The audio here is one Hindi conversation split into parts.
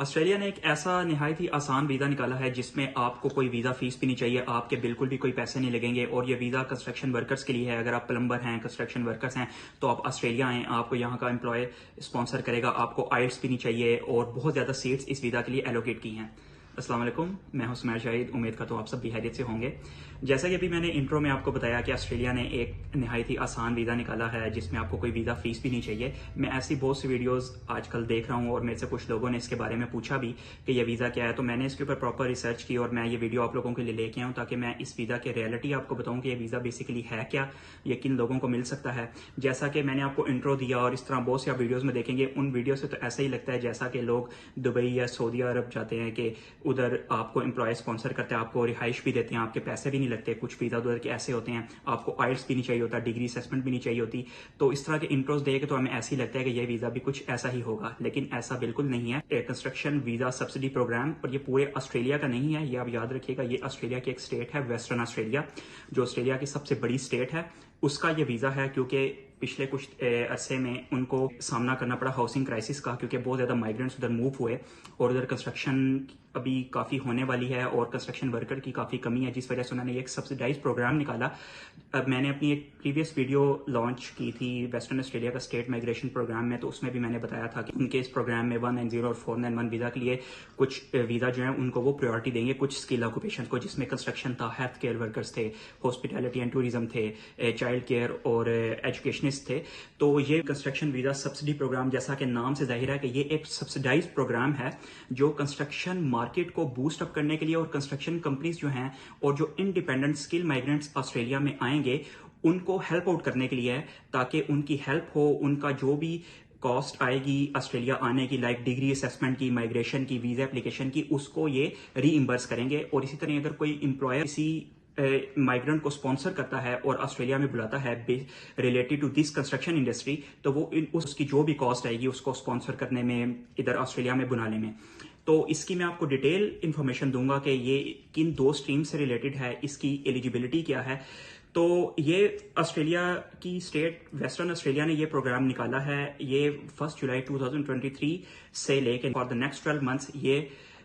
ऑस्ट्रेलिया ने एक ऐसा निहायत ही आसान वीज़ा निकाला है जिसमें आपको कोई वीज़ा फीस भी नहीं चाहिए, आपके बिल्कुल भी कोई पैसे नहीं लगेंगे। और ये वीज़ा कंस्ट्रक्शन वर्कर्स के लिए है। अगर आप प्लम्बर हैं, कंस्ट्रक्शन वर्कर्स हैं, तो आप ऑस्ट्रेलिया आएँ, आपको यहाँ का एम्प्लॉय स्पॉन्सर करेगा, आपको आइल्स भी नहीं चाहिए और बहुत ज़्यादा सीट्स इस वीज़ा के लिए एलोकेट की हैं। अस्सलाम वालेकुम, मैं हूं सुमैर शाहिद। उम्मीद करता हूं आप सब खैरियत से होंगे। जैसा कि अभी मैंने इंट्रो में आपको बताया कि ऑस्ट्रेलिया ने एक निहायत ही आसान वीज़ा निकाला है जिसमें आपको कोई वीज़ा फीस भी नहीं चाहिए। मैं ऐसी बहुत सी वीडियोस आजकल देख रहा हूं और मेरे से कुछ लोगों ने इसके बारे में पूछा भी कि ये वीज़ा क्या है, तो मैंने इसके ऊपर प्रॉपर रिसर्च की और मैं ये वीडियो आप लोगों के लिए लेके आऊँ ताकि मैं इस वीज़ा की रियलिटी आपको बताऊँ कि ये वीज़ा बेसिकली है क्या, ये किन लोगों को मिल सकता है। जैसा कि मैंने आपको इंट्रो दिया और इस तरह बहुत सी आप वीडियोज़ में देखेंगे, उन वीडियो से तो ऐसा ही लगता है जैसा कि लोग दुबई या सऊदी अरब जाते हैं कि उधर आपको एम्प्लॉय स्पॉन्सर करते हैं, आपको रिहाइश भी देते हैं, आपके पैसे भी नहीं लगते। कुछ वीज़ा उधर के ऐसे होते हैं, आपको आइल्स भी नहीं चाहिए होता, डिग्री असेसमेंट भी नहीं चाहिए होती। तो इस तरह के इंट्रोज देके तो हमें ऐसे ही लगता है कि ये वीज़ा भी कुछ ऐसा ही होगा, लेकिन ऐसा बिल्कुल नहीं है। कंस्ट्रक्शन वीज़ा सब्सिडी प्रोग्राम, और ये पूरे ऑस्ट्रेलिया का नहीं है, ये आप याद रखिएगा। ये ऑस्ट्रेलिया की एक स्टेट है, वेस्टर्न ऑस्ट्रेलिया, जो ऑस्ट्रेलिया की सबसे बड़ी स्टेट है, उसका ये वीज़ा है। क्योंकि पिछले कुछ अरसे में उनको सामना करना पड़ा हाउसिंग क्राइसिस का, क्योंकि बहुत ज़्यादा माइग्रेंट्स उधर मूव हुए और उधर कंस्ट्रक्शन अभी काफ़ी होने वाली है और कंस्ट्रक्शन वर्कर की काफ़ी कमी है, जिस वजह से उन्होंने एक सब्सिडाइज प्रोग्राम निकाला। अब मैंने अपनी एक प्रीवियस वीडियो लॉन्च की थी वेस्टर्न ऑस्ट्रेलिया का स्टेट माइग्रेशन प्रोग्राम में, तो उसमें भी मैंने बताया था कि उनके इस प्रोग्राम में 190 और 491 वीज़ा के लिए कुछ वीज़ा जो है उनको वो प्रायोरिटी देंगे कुछ स्किल ऑक्यूपेशन को, जिसमें कंस्ट्रक्शन था, हेल्थ केयर वर्कर्स थे, हॉस्पिटैलिटी एंड टूरिज्म थे, चाइल्ड केयर और एजुकेशनिस्ट थे। तो ये कंस्ट्रक्शन वीज़ा सब्सिडी प्रोग्राम, जैसा कि नाम से जाहिर है कि ये एक सब्सिडाइज प्रोग्राम है जो कंस्ट्रक्शन मार्केट को बूस्ट अप करने के लिए और कंस्ट्रक्शन कंपनीज जो हैं और जो इंडिपेंडेंट स्किल माइग्रेंट्स ऑस्ट्रेलिया में आएंगे उनको हेल्प आउट करने के लिए है, ताकि उनकी हेल्प हो, उनका जो भी कॉस्ट आएगी ऑस्ट्रेलिया आने की, लाइक डिग्री असेसमेंट की, माइग्रेशन की, वीजा एप्लीकेशन की, उसको ये रीइंबर्स करेंगे। और इसी तरह अगर कोई एम्प्लॉयर किसी माइग्रेंट को स्पॉन्सर करता है और ऑस्ट्रेलिया में बुलाता है related to this construction industry, तो वो उसकी जो भी कॉस्ट आएगी उसको स्पॉन्सर करने में, इधर ऑस्ट्रेलिया में बुलाने में। तो इसकी मैं आपको डिटेल इंफॉर्मेशन दूंगा कि ये किन दो स्ट्रीम से रिलेटेड है, इसकी एलिजिबिलिटी क्या है। तो ये ऑस्ट्रेलिया की स्टेट वेस्टर्न ऑस्ट्रेलिया ने ये प्रोग्राम निकाला है। ये 1 जुलाई 2023 से लेकर फॉर द नेक्स्ट 12 मंथ्स ये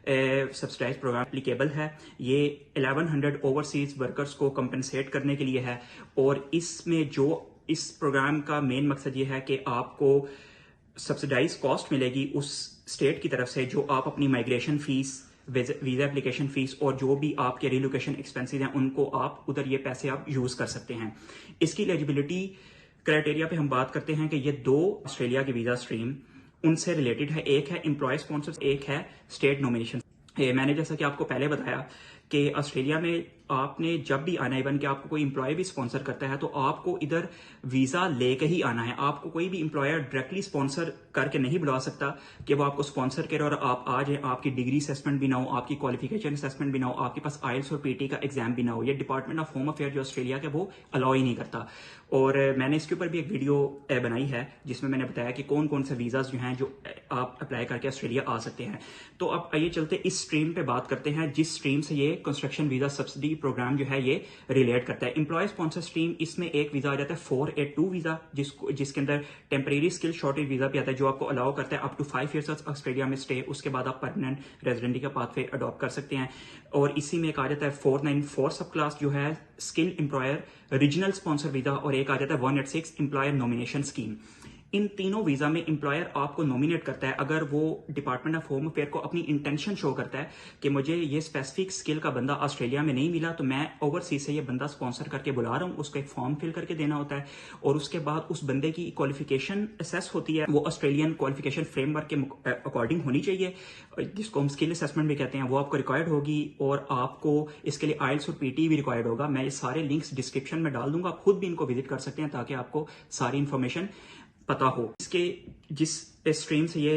सब्सिडाइज प्रोग्राम एप्लीकेबल है। ये 1100 ओवरसीज वर्कर्स को कंपनसेट करने के लिए है। और इसमें जो इस प्रोग्राम का मेन मकसद ये है कि आपको सब्सिडाइज कॉस्ट मिलेगी उस स्टेट की तरफ से, जो आप अपनी migration fees, visa application fees और जो भी आपके रिलोकेशन एक्सपेंसेस हैं उनको आप उधर ये पैसे आप यूज कर सकते हैं। इसकी एलिजिबिलिटी क्राइटेरिया पे हम बात करते हैं कि ये दो ऑस्ट्रेलिया की वीजा स्ट्रीम उनसे रिलेटेड है। एक है एम्प्लॉय स्पॉन्सर, एक है स्टेट नॉमिनेशन। मैंने जैसा कि आपको पहले बताया कि ऑस्ट्रेलिया में आपने जब भी आना है, इवन कि आपको कोई एम्प्लॉय भी स्पॉन्सर करता है तो आपको इधर वीजा लेके ही आना है। आपको कोई भी एम्प्लॉयर डायरेक्टली स्पॉन्सर करके नहीं बुला सकता कि वो आपको स्पॉन्सर करे और आप आ जाए, आपकी डिग्री असेसमेंट भी ना हो, आपकी क्वालिफिकेशन असेसमेंट भी ना हो, आपके पास आइल्स और पीटी का एग्जाम भी ना हो। ये डिपार्टमेंट ऑफ होम अफेयर जो ऑस्ट्रेलिया का वो अलाउ ही नहीं करता। और मैंने इसके ऊपर भी एक वीडियो बनाई है जिसमें मैंने बताया कि कौन कौन से वीजाज जो हैं जो आप अप्लाई करके ऑस्ट्रेलिया आ सकते हैं। तो अब आइए चलते इस स्ट्रीम पे बात करते हैं जिस स्ट्रीम से ये कंस्ट्रक्शन वीजा सब्सिडी प्रोग्राम जो है ये रिलेट करता है। एम्प्लॉय स्पॉन्सर स्ट्रीम, इसमें एक वीजा आ जाता है 482 वीजा, जिसके अंदर टेम्परेरी स्किल शॉर्टेज वीजा भी आता है, जो आपको अलाउ करता है अप टू 5 ईयर्स ऑस्ट्रेलिया में स्टे। उसके बाद आप परमानेंट रेजिडेंटी का पाथवे अडॉप्ट कर सकते हैं। और इसी में एक आ जाता है 494 सब क्लास जो है skill employer regional sponsor visa, और एक आ जाता है 186 एम्प्लॉयर नॉमिनेशन स्कीम। इन तीनों वीजा में एम्प्लॉयर आपको नॉमिनेट करता है अगर वो डिपार्टमेंट ऑफ होम अफेयर को अपनी इंटेंशन शो करता है कि मुझे ये स्पेसिफिक स्किल का बंदा ऑस्ट्रेलिया में नहीं मिला, तो मैं ओवरसीज से ये बंदा स्पॉन्सर करके बुला रहा हूँ। उसको एक फॉर्म फिल करके देना होता है और उसके बाद उस बंदे की क्वालिफिकेशन असेस होती है। वो ऑस्ट्रेलियन क्वालिफिकेशन फ्रेमवर्क के अकॉर्डिंग होनी चाहिए, जिसको हम स्किल असेसमेंट भी कहते हैं, वो आपको रिक्वायर्ड होगी। और आपको इसके लिए आइल्स और पीटी भी रिक्वायर्ड होगा। मैं ये सारे लिंक्स डिस्क्रिप्शन में डाल दूंगा, आप खुद भी इनको विजिट कर सकते हैं ताकि आपको सारी इंफॉर्मेशन पता हो। इसके जिस स्ट्रीम से ये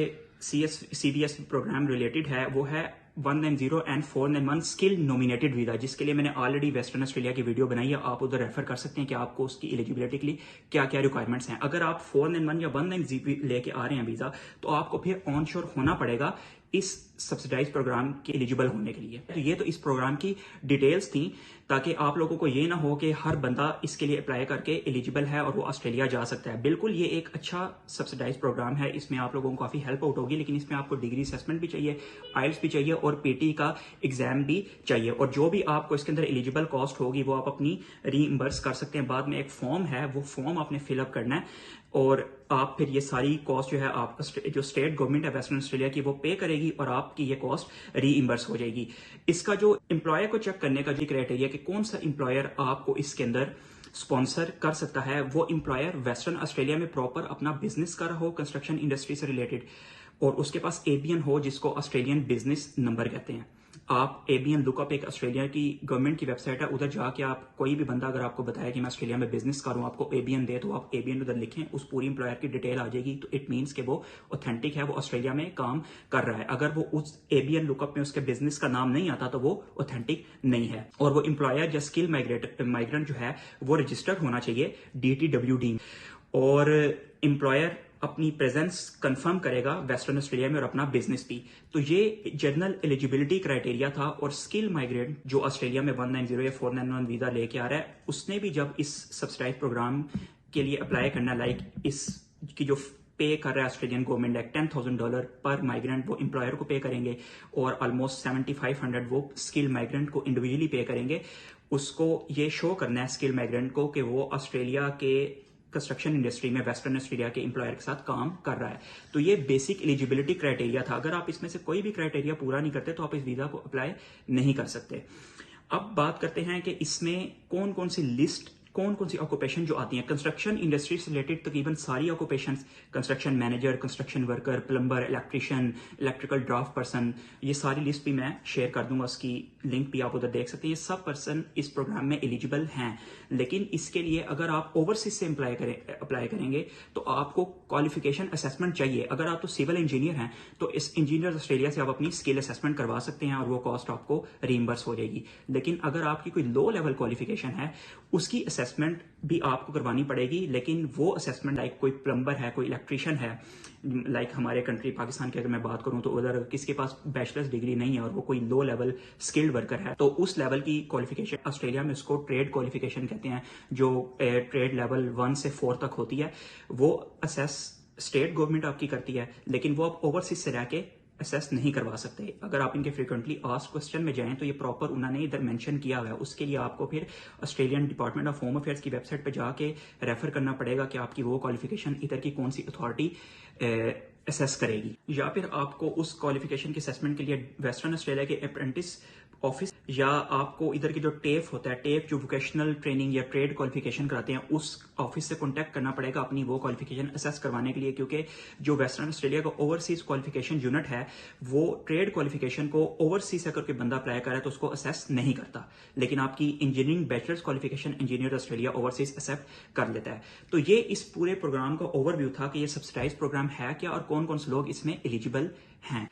CBS प्रोग्राम रिलेटेड है वो है 190 एंड 491 स्किल नॉमिनेटेड वीजा, जिसके लिए मैंने ऑलरेडी वेस्टर्न ऑस्ट्रेलिया की वीडियो बनाई है। आप उधर रेफर कर सकते हैं कि आपको उसकी एलिजिबिलिटी के लिए क्या क्या रिक्वायरमेंट्स हैं। अगर आप 491 या 190 लेके आ रहे हैं वीजा, तो आपको फिर ऑन शोर होना पड़ेगा इस सब्सिडाइज प्रोग्राम के एलिजिबल होने के लिए। तो ये तो इस प्रोग्राम की डिटेल्स थी, ताकि आप लोगों को ये ना हो कि हर बंदा इसके लिए अप्लाई करके एलिजिबल है और वो ऑस्ट्रेलिया जा सकता है। बिल्कुल ये एक अच्छा सब्सिडाइज प्रोग्राम है, इसमें आप लोगों को काफ़ी हेल्प आउट होगी, लेकिन इसमें आपको डिग्री असेसमेंट भी चाहिए, आइल्स भी चाहिए और पीटी का एग्जाम भी चाहिए। और जो भी आपको इसके अंदर एलिजिबल कॉस्ट होगी वो आप अपनी रीइंबर्स कर सकते हैं। बाद में एक फॉर्म है, वो फॉर्म आपने फिलअप करना है और आप फिर ये सारी कॉस्ट जो है आप जो स्टेट गवर्नमेंट है वेस्टर्न ऑस्ट्रेलिया की वो पे करेगी और आपकी ये कॉस्ट रीइंबर्स हो जाएगी। इसका जो एम्प्लॉयर को चेक करने का जो क्राइटेरिया कि कौन सा एम्प्लॉयर आपको इसके अंदर स्पॉन्सर कर सकता है, वो एम्प्लॉयर वेस्टर्न ऑस्ट्रेलिया में प्रॉपर अपना बिजनेस कर रहा हो कंस्ट्रक्शन इंडस्ट्री से रिलेटेड और उसके पास एबीएन हो, जिसको ऑस्ट्रेलियन बिजनेस नंबर कहते हैं। आप एबीएन लुकअप एक ऑस्ट्रेलिया की गवर्नमेंट की वेबसाइट है, उधर जाके आप कोई भी बंदा अगर आपको बताया कि मैं ऑस्ट्रेलिया में बिजनेस करूं, आपको एबीएन दे, तो आप एबीएन उधर लिखें, उस पूरी एम्प्लॉयर की डिटेल आ जाएगी। तो इट मीन्स कि वो ऑथेंटिक है, वो ऑस्ट्रेलिया में काम कर रहा है। अगर वो उस एबीएन लुकअप में उसके बिजनेस का नाम नहीं आता तो वो ऑथेंटिक नहीं है। और वो एम्प्लॉयर या स्किल माइग्रेंट जो है वो रजिस्टर्ड होना चाहिए DTWD। और एम्प्लॉयर अपनी प्रेजेंस कंफर्म करेगा वेस्टर्न ऑस्ट्रेलिया में और अपना बिजनेस भी। तो ये जनरल एलिजिबिलिटी क्राइटेरिया था। और स्किल माइग्रेंट जो ऑस्ट्रेलिया में 190 या 491 वीजा लेके आ रहा है, उसने भी जब इस सब्सिडाइज प्रोग्राम के लिए अप्लाई करना, लाइक इस की जो पे कर रहा है ऑस्ट्रेलियन गवर्नमेंट, लाइक $10,000 पर माइग्रेंट वो एम्प्लॉयर को पे करेंगे और ऑलमोस्ट 7,500 वो स्किल माइग्रेंट को इंडिविजुअली पे करेंगे। उसको ये शो करना है स्किल माइग्रेंट को कि वो ऑस्ट्रेलिया के कंस्ट्रक्शन इंडस्ट्री में वेस्टर्न ऑस्ट्रेलिया के एम्प्लॉयर के साथ काम कर रहा है। तो ये बेसिक एलिजिबिलिटी क्राइटेरिया था। अगर आप इसमें से कोई भी क्राइटेरिया पूरा नहीं करते तो आप इस वीजा को अप्लाई नहीं कर सकते। अब बात करते हैं कि इसमें कौन कौन सी ऑक्यूपेशन जो आती हैं। कंस्ट्रक्शन इंडस्ट्री से रिलेटेड तकरीबन सारी occupation, construction manager, construction worker, plumber, electrician, electrical draft person, ये सारी लिस्ट भी मैं शेयर कर दूंगा, उसकी लिंक भी आप उधर देख सकते हैं। ये सब पर्सन इस प्रोग्राम में एलिजिबल हैं। लेकिन इसके लिए अगर आप ओवरसीज से अप्लाई करेंगे तो आपको क्वालिफिकेशन असेसमेंट चाहिए। अगर आप तो सिविल इंजीनियर हैं तो इस इंजीनियर ऑस्ट्रेलिया से आप अपनी स्किल असेसमेंट करवा सकते हैं और वो कॉस्ट आपको रीइंबर्स हो जाएगी। लेकिन अगर आपकी कोई लो लेवल क्वालिफिकेशन है, उसकी असेसमेंट भी आपको करवानी पड़ेगी। लेकिन वो असेसमेंट लाइक कोई प्लम्बर है, कोई इलेक्ट्रिशियन है, लाइक हमारे कंट्री पाकिस्तान की अगर मैं बात करूं तो उधर किसके पास बैचलर्स डिग्री नहीं है और वो कोई लो लेवल स्किल्ड वर्कर है, तो उस लेवल की क्वालिफिकेशन ऑस्ट्रेलिया में उसको ट्रेड क्वालिफिकेशन कहते हैं, जो ट्रेड लेवल 1 से 4 तक होती है। वो असेस स्टेट गवर्नमेंट आपकी करती है, लेकिन वो आप ओवरसीज से रह के असेस नहीं करवा सकते। अगर आप इनके फ्रीक्वेंटली आस्क्ड क्वेश्चन में जाएं तो ये प्रॉपर उन्होंने इधर मेंशन किया हुआ है। उसके लिए आपको फिर Australian department of home affairs की वेबसाइट पे जाके रेफर करना पड़ेगा कि आपकी वो क्वालिफिकेशन इधर की कौन सी अथॉरिटी असेस करेगी। या फिर आपको उस क्वालिफिकेशन के असेसमेंट के लिए वेस्टर्न ऑस्ट्रेलिया के अप्रेंटिस ऑफिस या आपको इधर की जो टेफ होता है, टेफ जो वोकेशनल ट्रेनिंग या ट्रेड क्वालिफिकेशन कराते हैं, उस ऑफिस से कांटेक्ट करना पड़ेगा अपनी वो क्वालिफिकेशन असेस करवाने के लिए। क्योंकि जो वेस्टर्न ऑस्ट्रेलिया का ओवरसीज क्वालिफिकेशन यूनिट है वो ट्रेड क्वालिफिकेशन को ओवरसीज से करके बंदा अप्लाई करे तो उसको असेस नहीं करता, लेकिन आपकी engineering bachelors qualification engineer Australia overseas accept कर लेता है। तो ये इस पूरे प्रोग्राम का ओवरव्यू था कि ये सब्सिडाइज प्रोग्राम है क्या और कौन कौन से लोग इसमें एलिजिबल हैं।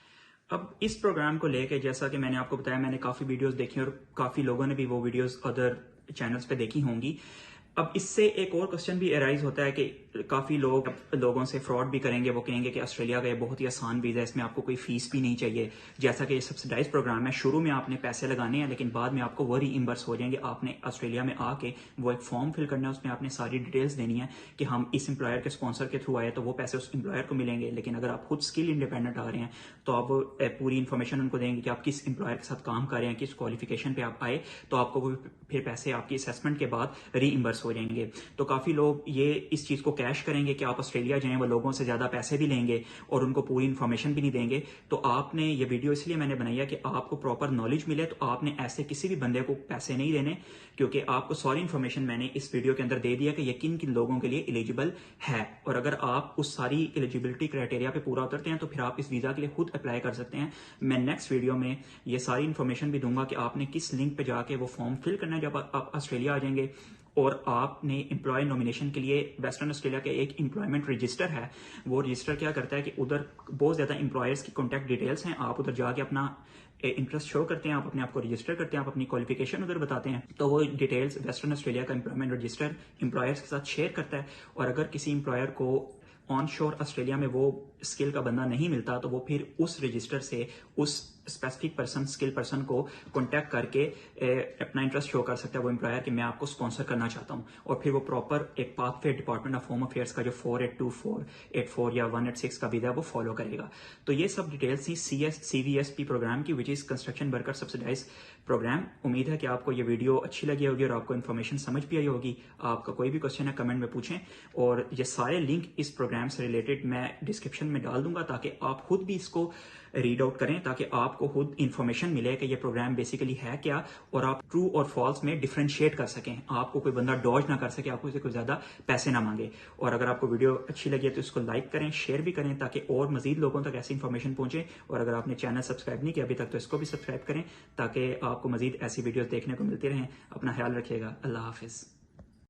अब इस प्रोग्राम को लेके जैसा कि मैंने आपको बताया, मैंने काफ़ी वीडियोस देखी और काफ़ी लोगों ने भी वो वीडियोस अदर चैनल्स पे देखी होंगी। अब इससे एक और क्वेश्चन भी अराइज होता है कि काफ़ी लोगों से फ्रॉड भी करेंगे। वो कहेंगे कि ऑस्ट्रेलिया का ये बहुत ही आसान वीज़ा है, इसमें आपको कोई फीस भी नहीं चाहिए। जैसा कि ये सब्सिडाइज प्रोग्राम है, शुरू में आपने पैसे लगाने हैं लेकिन बाद में आपको वो रीइंबर्स हो जाएंगे। आपने ऑस्ट्रेलिया में आके वो एक फॉर्म फिल करना है, उसमें आपने सारी डिटेल्स देनी है कि हम इस एम्प्लॉयर के स्पॉन्सर के थ्रू आए तो वो पैसे उस एम्प्लॉयर को मिलेंगे। लेकिन अगर आप खुद स्किल इंडिपेंडेंट आ रहे हैं तो आप पूरी इन्फॉर्मेशन उनको देंगे कि आप किस एम्प्लॉयर के साथ काम कर रहे हैं, किस क्वालिफिकेशन पे आप आए, तो आपको वो फिर पैसे आपकी असेसमेंट के बाद रीइंबर्स हो जाएंगे। तो काफ़ी लोग ये इस चीज़ को कैश करेंगे कि आप ऑस्ट्रेलिया जाएं, वो लोगों से ज़्यादा पैसे भी लेंगे और उनको पूरी इन्फॉर्मेशन भी नहीं देंगे। तो आपने ये वीडियो इसलिए मैंने बनाई है कि आपको प्रॉपर नॉलेज मिले। तो आपने ऐसे किसी भी बंदे को पैसे नहीं देने, क्योंकि आपको सारी इन्फॉर्मेशन मैंने इस वीडियो के अंदर दे दिया कि ये किन किन लोगों के लिए एलिजिबल है। और अगर आप उस सारी एलिजिबिलिटी क्राइटेरिया पे पूरा उतरते हैं तो फिर आप इस वीज़ा के लिए खुद अप्लाई कर सकते हैं। मैं नेक्स्ट वीडियो में ये सारी इन्फॉर्मेशन भी दूंगा कि आपने किस लिंक पे जाके वो फॉर्म फिल करना है जब आप ऑस्ट्रेलिया आ जाएंगे। और आपने एम्प्लॉय नॉमिनेशन के लिए वेस्टर्न ऑस्ट्रेलिया का एक एम्प्लॉयमेंट रजिस्टर है, वो रजिस्टर क्या करता है कि उधर बहुत ज़्यादा एम्प्लॉयर्स की कॉन्टैक्ट डिटेल्स हैं। आप उधर जाके अपना इंटरेस्ट शो करते हैं, आप अपने आप को रजिस्टर करते हैं, आप अपनी क्वालिफिकेशन उधर बताते हैं, तो वो डिटेल्स वेस्टर्न ऑस्ट्रेलिया का एम्प्लॉयमेंट रजिस्टर एम्प्लॉयर्स के साथ शेयर करता है। और अगर किसी एम्प्लॉयर को ऑन शोर ऑस्ट्रेलिया में वो स्किल का बंदा नहीं मिलता तो वो फिर उस रजिस्टर से उस स्पेसिफिक पर्सन स्किल पर्सन को कांटेक्ट करके अपना इंटरेस्ट शो कर सकता है वो एम्प्लॉयर कि मैं आपको स्पॉन्सर करना चाहता हूं, और फिर वो प्रॉपर एक pathway department of home affairs का जो 4824, 84 या 186 का विधा है वो फॉलो करेगा। तो ये सब डिटेल्स थी CVSP प्रोग्राम की, which is construction worker subsidise programme. उम्मीद है कि आपको ये वीडियो अच्छी लगी होगी और आपको इन्फॉर्मेशन समझ भी आई होगी। आपका कोई भी क्वेश्चन है कमेंट में पूछें, और ये सारे लिंक इस प्रोग्राम से रिलेटेड मैं डिस्क्रिप्शन में डाल दूंगा ताकि आप खुद भी इसको रीड आउट करें, ताकि आपको खुद इन्फॉर्मेशन मिले कि ये प्रोग्राम बेसिकली है क्या, और आप ट्रू और फॉल्स में डिफरेंशिएट कर सकें, आपको कोई बंदा डॉज ना कर सके, आपको से कोई ज्यादा पैसे ना मांगे। और अगर आपको वीडियो अच्छी लगी है तो इसको लाइक करें, शेयर भी करें ताकि और मजीद लोगों तक ऐसी इन्फॉर्मेशन पहुंचे। और अगर आपने चैनल सब्सक्राइब नहीं किया अभी तक तो इसको भी सब्सक्राइब करें ताकि आपको मजीद ऐसी वीडियोस देखने को मिलती रहें। अपना ख्याल रखिएगा। अल्लाह हाफिज।